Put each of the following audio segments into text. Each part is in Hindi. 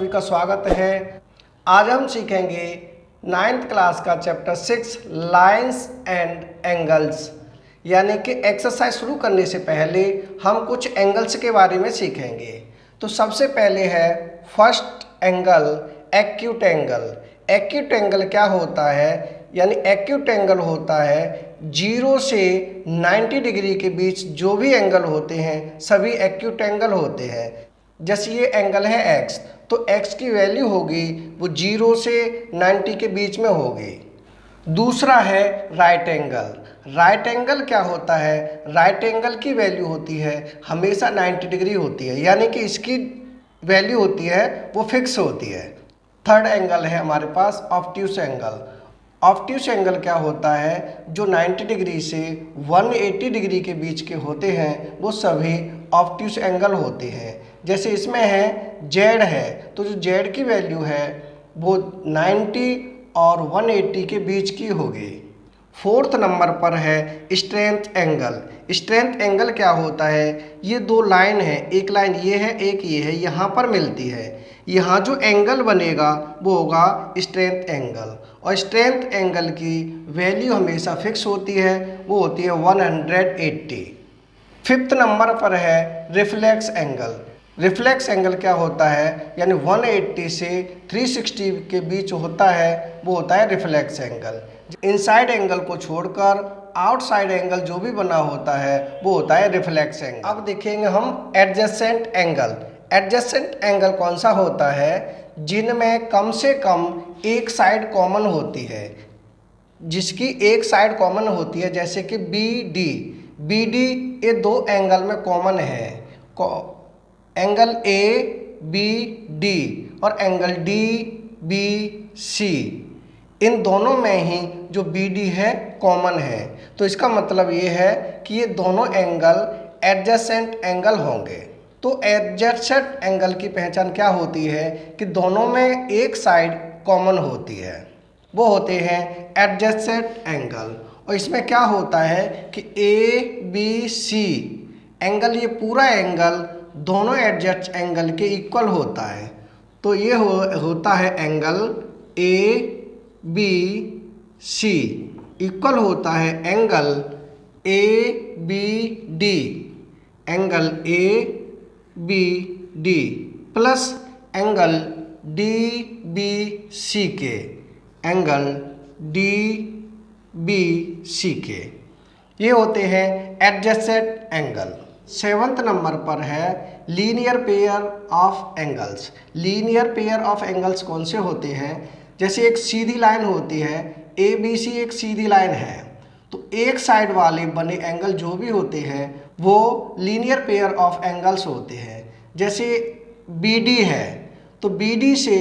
सभी का स्वागत है। आज हम सीखेंगे 9th क्लास का चैप्टर 6 लाइंस एंड एंगल्स। यानी कि एक्सरसाइज शुरू करने से पहले हम कुछ एंगल्स के बारे में सीखेंगे। तो सबसे पहले है first angle, acute angle. Acute angle क्या होता है? यानी एक्यूट एंगल होता है 0 से 90 डिग्री के बीच जो भी एंगल होते हैं सभी एक्यूट एंगल होते हैं। जैसे ये एंगल है x, तो x की वैल्यू होगी वो 0 से 90 के बीच में होगी। दूसरा है राइट एंगल। राइट एंगल क्या होता है? राइट एंगल की वैल्यू होती है हमेशा 90 डिग्री होती है, यानी कि इसकी वैल्यू होती है वो फिक्स होती है। थर्ड एंगल है हमारे पास ऑब्ट्यूस एंगल। ऑब्ट्यूस एंगल क्या होता है? जो 90 डिग्री से 180 डिग्री के बीच के होते हैं वो सभी ऑब्ट्यूस एंगल होते हैं। जैसे इसमें है जेड है, तो जो जेड की वैल्यू है वो 90 और 180 के बीच की होगी। फोर्थ नंबर पर है स्ट्रेंथ एंगल। स्ट्रेंथ एंगल क्या होता है? ये दो लाइन है, एक लाइन ये है एक ये है, यहाँ पर मिलती है। यहाँ जो एंगल बनेगा वो होगा स्ट्रेंथ एंगल, और स्ट्रेंथ एंगल की वैल्यू हमेशा फिक्स होती है, वो होती है 180। फिफ्थ नंबर पर है रिफ्लेक्स एंगल। रिफ्लेक्स एंगल क्या होता है? यानी 180 से 360 के बीच होता है, वो होता है रिफ्लेक्स एंगल। इनसाइड एंगल को छोड़कर आउटसाइड एंगल जो भी बना होता है वो होता है रिफ्लेक्स एंगल। अब देखेंगे हम एडजेसेंट एंगल। एडजेसेंट एंगल कौन सा होता है? जिनमें कम से कम एक साइड कॉमन होती है, जिसकी एक साइड कॉमन होती है। जैसे कि बी डी ये दो एंगल में कॉमन है, एंगल ए बी डी और एंगल डी बी सी, इन दोनों में ही जो बी डी है कॉमन है। तो इसका मतलब ये है कि ये दोनों एंगल एडजेसेंट एंगल होंगे। तो एडजेसेंट एंगल की पहचान क्या होती है? कि दोनों में एक साइड कॉमन होती है, वो होते हैं एडजेसेंट एंगल। और इसमें क्या होता है कि ए बी सी एंगल, ये पूरा एंगल दोनों एडजेसेंट एंगल के इक्वल होता है। तो ये होता है angle A B C equal होता है angle A B D, angle A B D plus angle D B C के, एंगल डी बी सी के। ये होते हैं एडजेसेंट एंगल। सेवंथ नंबर पर है linear pair of angles. Linear pair of angles कौन से होते हैं? जैसे एक सीधी लाइन होती है, ए बी सी एक सीधी लाइन है, तो एक साइड वाले बने एंगल जो भी होते हैं वो लीनियर पेयर ऑफ एंगल्स होते हैं। जैसे बी डी है, तो बी डी से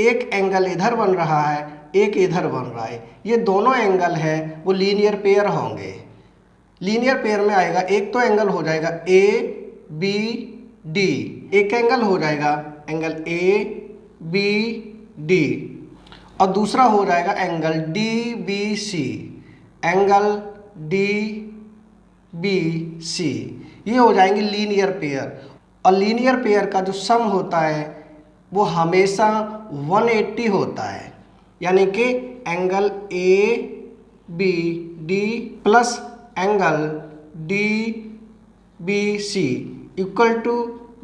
एक एंगल इधर बन रहा है एक इधर बन रहा है, ये दोनों एंगल है वो लीनियर पेयर होंगे। लीनियर पेयर में आएगा, एक तो एंगल हो जाएगा ए बी डी, एक एंगल हो जाएगा एंगल ए बी डी, और दूसरा हो जाएगा angle D B C, angle D B C. ये हो जाएंगे लीनियर पेयर। और लीनियर पेयर का जो सम होता है वो हमेशा 180 होता है, यानी कि angle A B D plus angle D B C equal to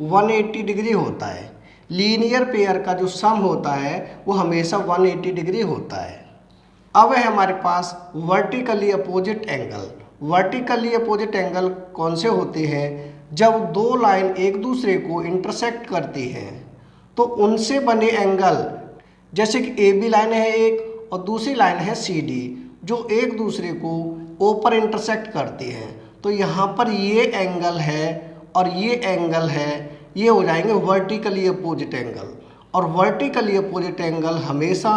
180 degree होता है। लीनियर पेयर का जो सम होता है वो हमेशा 180 डिग्री होता है। अब है हमारे पास vertically opposite angle. Vertically opposite angle कौन से होते हैं? जब दो लाइन एक दूसरे को इंटरसेक्ट करती हैं तो उनसे बने एंगल, जैसे कि ए बी लाइन है एक और दूसरी लाइन है सी डी, जो एक दूसरे को ओ पर इंटरसेक्ट करती हैं, तो यहाँ पर ये एंगल है और ये एंगल है, ये हो जाएंगे वर्टिकली अपोजिट एंगल। और वर्टिकली अपोजिट एंगल हमेशा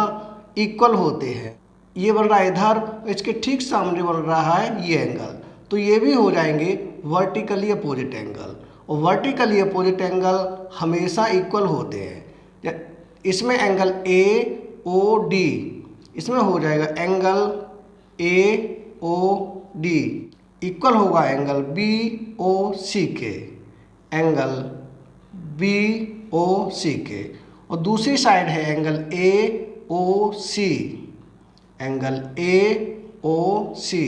इक्वल होते हैं। ये बन रहा है इधर, इसके ठीक सामने बन रहा है ये एंगल, तो ये भी हो जाएंगे वर्टिकली अपोजिट एंगल। और वर्टिकली अपोजिट एंगल हमेशा इक्वल होते हैं। इसमें एंगल ए ओ डी, इसमें हो जाएगा angle A O D equal होगा एंगल बी ओ सी के, एंगल बी ओ सी के। और दूसरी साइड है angle A O C, angle A O C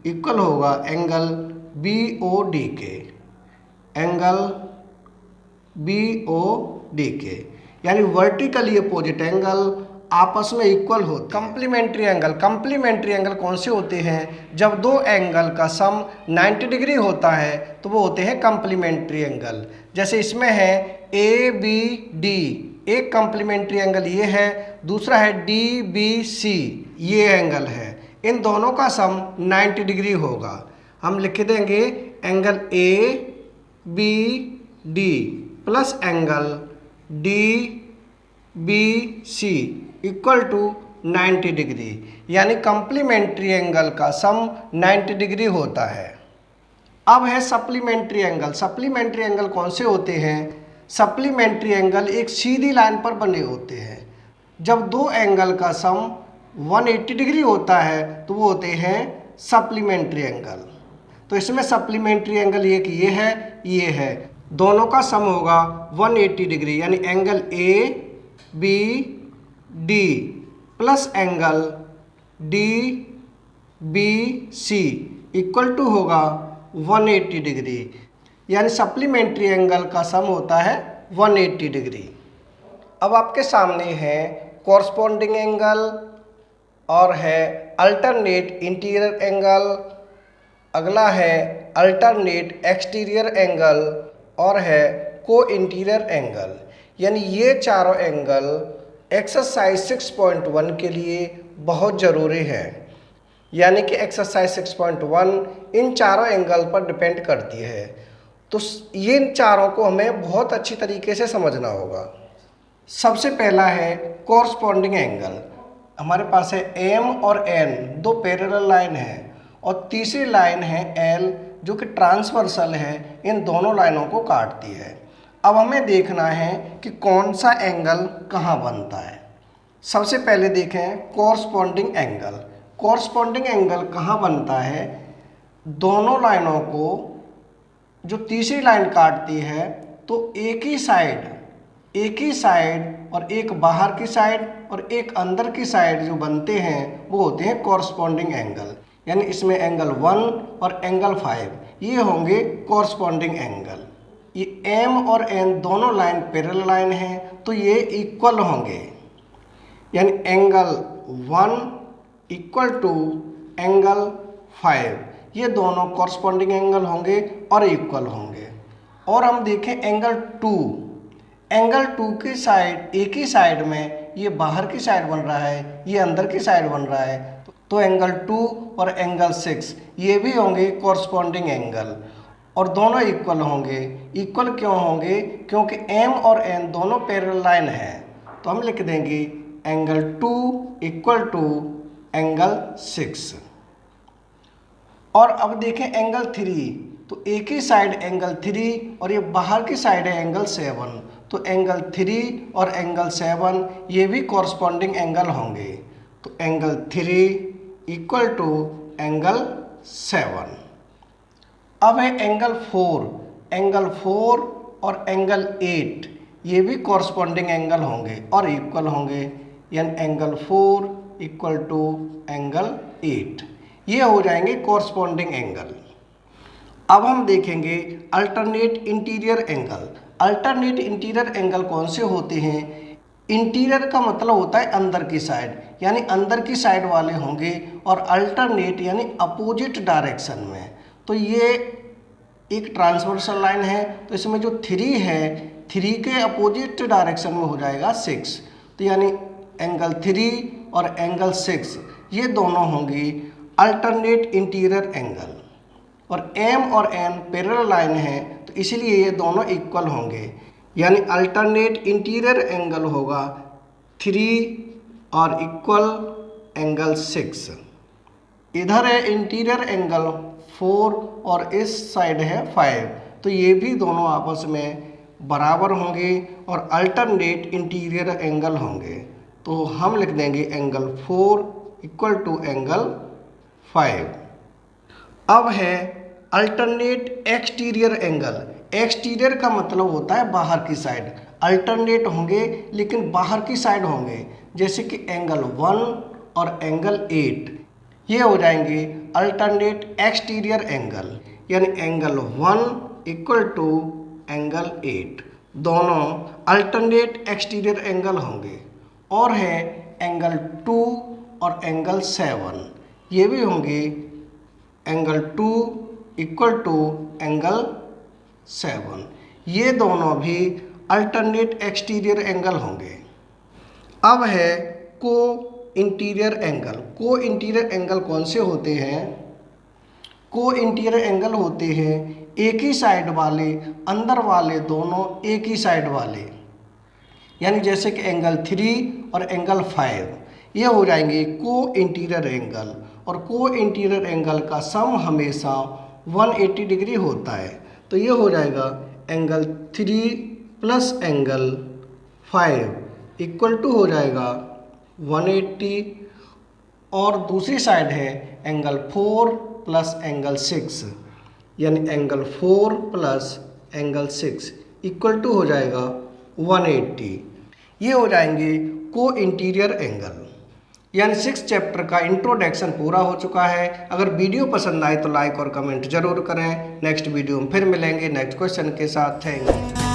equal होगा एंगल बी ओ डी के, एंगल बी ओ डी के, यानी वर्टिकली अपोजिट एंगल आपस में इक्वल हो। कंप्लीमेंट्री एंगल, कंप्लीमेंट्री एंगल कौन से होते हैं? जब दो एंगल का सम 90 डिग्री होता है तो वो होते हैं कंप्लीमेंट्री एंगल। जैसे इसमें है ए बी डी, एक कंप्लीमेंट्री एंगल ये है, दूसरा है डी बी सी, ये एंगल है, इन दोनों का सम 90 डिग्री होगा। हम लिख देंगे angle A B D plus angle D B C equal to 90 degree, यानी कंप्लीमेंट्री एंगल का सम 90 डिग्री होता है। अब है सप्लीमेंट्री एंगल। सप्लीमेंट्री एंगल कौन से होते हैं? सप्लीमेंट्री एंगल एक सीधी लाइन पर बने होते हैं। जब दो एंगल का सम 180 डिग्री होता है तो वो होते हैं सप्लीमेंट्री एंगल। तो इसमें सप्लीमेंट्री एंगल ये है, दोनों का सम होगा 180 डिग्री, यानी angle A B D plus angle D B C equal to होगा 180 डिग्री, यानी सप्लीमेंट्री एंगल का सम होता है 180 डिग्री। अब आपके सामने है कॉरस्पॉन्डिंग एंगल और है अल्टरनेट इंटीरियर एंगल, अगला है अल्टरनेट एक्सटीरियर एंगल और है को इंटीरियर एंगल। यानी ये चारों एंगल एक्सरसाइज 6.1 के लिए बहुत ज़रूरी है। यानी कि एक्सरसाइज 6.1 इन चारों एंगल पर डिपेंड करती है, तो ये इन चारों को हमें बहुत अच्छी तरीके से समझना होगा। सबसे पहला है कॉरस्पॉन्डिंग एंगल। हमारे पास है एम और एन, दो पैरेलल लाइन है, और तीसरी लाइन है एल जो कि ट्रांसवर्सल है, इन दोनों लाइनों को काटती है। अब हमें देखना है कि कौन सा एंगल कहाँ बनता है। सबसे पहले देखें कॉरस्पॉन्डिंग एंगल। कॉरस्पॉन्डिंग एंगल कहाँ बनता है? दोनों लाइनों को जो तीसरी लाइन काटती है तो एक ही साइड और एक बाहर की साइड और एक अंदर की साइड जो बनते हैं वो होते हैं कॉरस्पॉन्डिंग एंगल। यानी इसमें एंगल 1 और एंगल 5 ये होंगे कॉरस्पॉन्डिंग एंगल। ये एम और एन दोनों लाइन पैरेलल लाइन हैं तो ये इक्वल होंगे, यानी एंगल 1 इक्वल टू एंगल 5, ये दोनों कॉरस्पॉन्डिंग एंगल होंगे और इक्वल होंगे। और हम देखें एंगल 2 की साइड, एक ही साइड में ये बाहर की साइड बन रहा है, ये अंदर की साइड बन रहा है, तो एंगल 2 और एंगल 6 ये भी होंगे कॉरस्पॉन्डिंग एंगल और दोनों इक्वल होंगे। इक्वल क्यों होंगे? क्योंकि एम और एन दोनों पैरेलल लाइन है, तो हम लिख देंगे एंगल 2 इक्वल टू एंगल 6। और अब देखें एंगल 3, तो एक ही साइड एंगल 3 और ये बाहर की साइड है एंगल 7, तो एंगल 3 और एंगल 7 ये भी कॉरस्पॉन्डिंग एंगल होंगे। तो एंगल 3 इक्वल टू एंगल 7। अब है एंगल 4 और एंगल 8 ये भी कॉरस्पॉन्डिंग एंगल होंगे और इक्वल होंगे, यानी एंगल 4 इक्वल टू एंगल 8 ये हो जाएंगे कॉरस्पॉन्डिंग एंगल। अब हम देखेंगे alternate interior angle. Alternate interior angle कौन से होते हैं? इंटीरियर का मतलब होता है अंदर की साइड, यानी अंदर की साइड वाले होंगे, और अल्टरनेट यानी अपोजिट डायरेक्शन में। तो ये एक ट्रांसवर्सल लाइन है, तो इसमें जो 3 है 3 के अपोजिट डायरेक्शन में हो जाएगा 6, तो यानी एंगल 3 और एंगल 6 ये दोनों होंगी अल्टरनेट इंटीरियर एंगल। और एम और एन पैरेलल लाइन है तो इसीलिए ये दोनों इक्वल होंगे, यानी अल्टरनेट इंटीरियर एंगल होगा 3 और इक्वल एंगल 6। इधर है इंटीरियर एंगल 4 और इस साइड है 5, तो ये भी दोनों आपस में बराबर होंगे और अल्टरनेट इंटीरियर एंगल होंगे। तो हम लिख देंगे एंगल 4 इक्वल टू एंगल 5। अब है अल्टरनेट एक्सटीरियर एंगल। एक्सटीरियर का मतलब होता है बाहर की साइड, अल्टरनेट होंगे लेकिन बाहर की साइड होंगे, जैसे कि एंगल 1 और एंगल 8, ये हो जाएंगे अल्टरनेट एक्सटीरियर एंगल, यानी एंगल 1 इक्वल टू एंगल 8, दोनों अल्टरनेट एक्सटीरियर एंगल होंगे। और है एंगल 2 और एंगल 7, ये भी होंगे एंगल 2 इक्वल टू एंगल 7, ये दोनों भी अल्टरनेट एक्सटीरियर एंगल होंगे। अब है को इंटीरियर एंगल। को इंटीरियर एंगल कौन से होते हैं? को इंटीरियर एंगल होते हैं एक ही साइड वाले, अंदर वाले दोनों एक ही साइड वाले, यानी जैसे कि एंगल 3 और एंगल 5, ये हो जाएंगे को इंटीरियर एंगल। और को इंटीरियर एंगल का सम हमेशा 180 डिग्री होता है, तो ये हो जाएगा angle 3 plus angle 5 equal to हो जाएगा 180। और दूसरी साइड है एंगल 4 प्लस एंगल 6, यानी angle 4 plus angle 6 equal to हो जाएगा 180। ये हो जाएंगे को इंटीरियर एंगल। यानी 6 चैप्टर का इंट्रोडक्शन पूरा हो चुका है। अगर वीडियो पसंद आए तो लाइक और कमेंट जरूर करें। नेक्स्ट वीडियो में फिर मिलेंगे नेक्स्ट क्वेश्चन के साथ। Thank you.